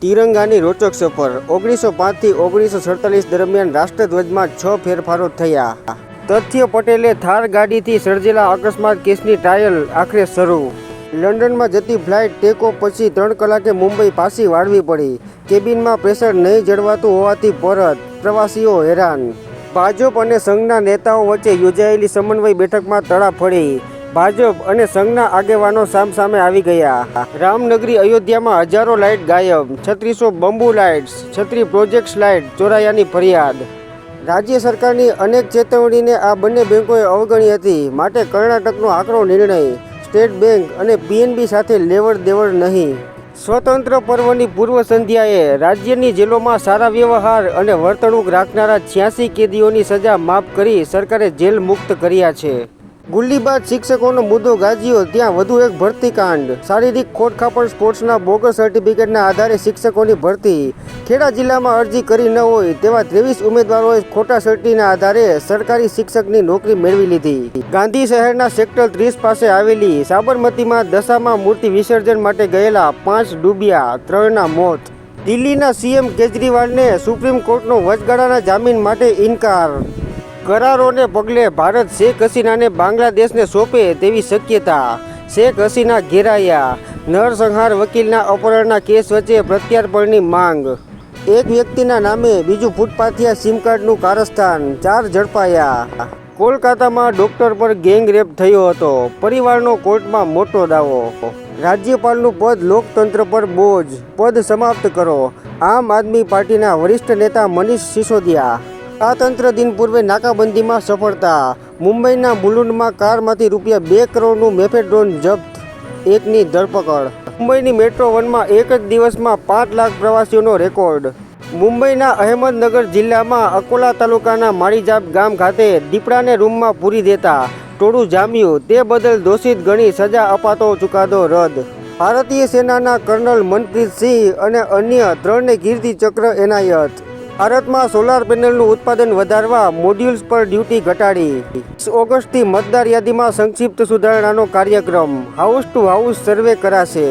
તિરંગાની રોચક સફર 1905 થી 1947 દરમિયાન રાષ્ટ્રધ્વજમાં 6 ફેરફારો થયા। તથ્ય પટેલે થાર ગાડીથી સર્જેલા અકસ્માત કેસની ટ્રાયલ આખરે શરૂ। લંડનમાં જતી ફ્લાઇટ ટેક ઓફ પછી 3 કલાકે મુંબઈ પાછી વાળવી પડી। કેબિનમાં પ્રેશર નહીં જળવાતું હોવાથી પરત, પ્રવાસીઓ હેરાન। ભાજપ અને સંઘના નેતાઓ વચ્ચે યોજાયેલી સમન્વય બેઠકમાં તડાફડી। ભાજપ અને સંઘના આગેવાનો સામસામે આવી ગયા। રામનગરી અયોધ્યામાં હજારો લાઇટ ગાયબ, 3600 બંબુ લાઇટ્સ, છત્રી પ્રોજેક્ટ્સ લાઇટ ચોરાયાની ફરિયાદ। રાજ્ય સરકારની અનેક ચેતવણીને આ બંને બેંકોએ અવગણી હતી, માટે કર્ણાટકનો આકરો નિર્ણય, સ્ટેટ બેંક અને પીએનબી સાથે લેવડ દેવડ નહીં। સ્વતંત્ર પર્વની પૂર્વ સંધ્યાએ રાજ્યની જેલોમાં સારા વ્યવહાર અને વર્તણૂક રાખનારા 86 કેદીઓની સજા માફ કરી સરકારે જેલ મુક્ત કર્યા છે। ગુલ્લીબાજ શિક્ષકોનો મુદ્દો ગાજ્યો, ત્યાં વધુ એક ભરતી કાંડ। શારીરિક ખોડખાપણ સ્પોર્ટ્સના બોગસ સર્ટિફિકેટના આધારે શિક્ષકોની ભરતી। ખેડા જિલ્લામાં અરજી કરી ન હોય તેવા 23 ઉમેદવારોએ ખોટા સર્ટિના આધારે સરકારી શિક્ષકની નોકરી મેળવી લીધી। ગાંધી શહેરના સેક્ટર 30 પાસે આવેલી સાબરમતીમાં દશામાં મૂર્તિ વિસર્જન માટે ગયેલા 5 ડૂબ્યા, 3ના મોત। દિલ્હીના સીએમ કેજરીવાલને સુપ્રીમ કોર્ટનો વચગાળાના જામીન માટે ઇનકાર। કરારોને પગલે ભારત શેખ હસીનાને બાંગ્લાદેશને સોંપે તેવી શક્યતા। શેખ હસીના ઘેરાયા। નરસંહાર વકીલના અપહરણના કેસ વચ્ચે પ્રત્યાર્પણની માંગ। એક વ્યક્તિના નામે બીજું ફૂટપાથિયા સિમ કાર્ડનું કારસ્તાન, 4 ઝડપાયા। કોલકાતામાં ડોક્ટર પર ગેંગ રેપ થયો હતો, પરિવારનો કોર્ટમાં મોટો દાવો। રાજ્યપાલનું પદ લોકતંત્ર પર બોજ, પદ સમાપ્ત કરો। આમ આદમી પાર્ટીના વરિષ્ઠ નેતા મનીષ સિસોદિયા। સ્વાતંત્ર્ય દિન પૂર્વે નાકાબંધીમાં સફળતા। મુંબઈના મુલુંડમાં કારમાંથી ₹2 કરોડનું મેફેડ્રોન જપ્ત, એકની ધરપકડ। મુંબઈની મેટ્રો 1માં એક જ દિવસમાં 5 લાખ પ્રવાસીઓનો રેકોર્ડ। મુંબઈના અહેમદનગર જિલ્લામાં અકોલા તાલુકાના માળીજાપ ગામ ખાતે દીપડાને રૂમમાં પૂરી દેતા ટોળું જામ્યું, તે બદલ દોષિત ગણી સજા અપાતો ચુકાદો રદ। ભારતીય સેનાના કર્નલ મનપ્રીત સિંહ અને અન્ય 3ને કીર્તિ ચક્ર એનાયત। ભારતમાં સોલાર પેનલનું ઉત્પાદન વધારવા મોડ્યુલ્સ પર ડ્યુટી ઘટાડી। 20 ઓગસ્ટથી મતદાર યાદીમાં સંક્ષિપ્ત સુધારણાનો કાર્યક્રમ, હાઉસ ટુ હાઉસ સર્વે કરાશે।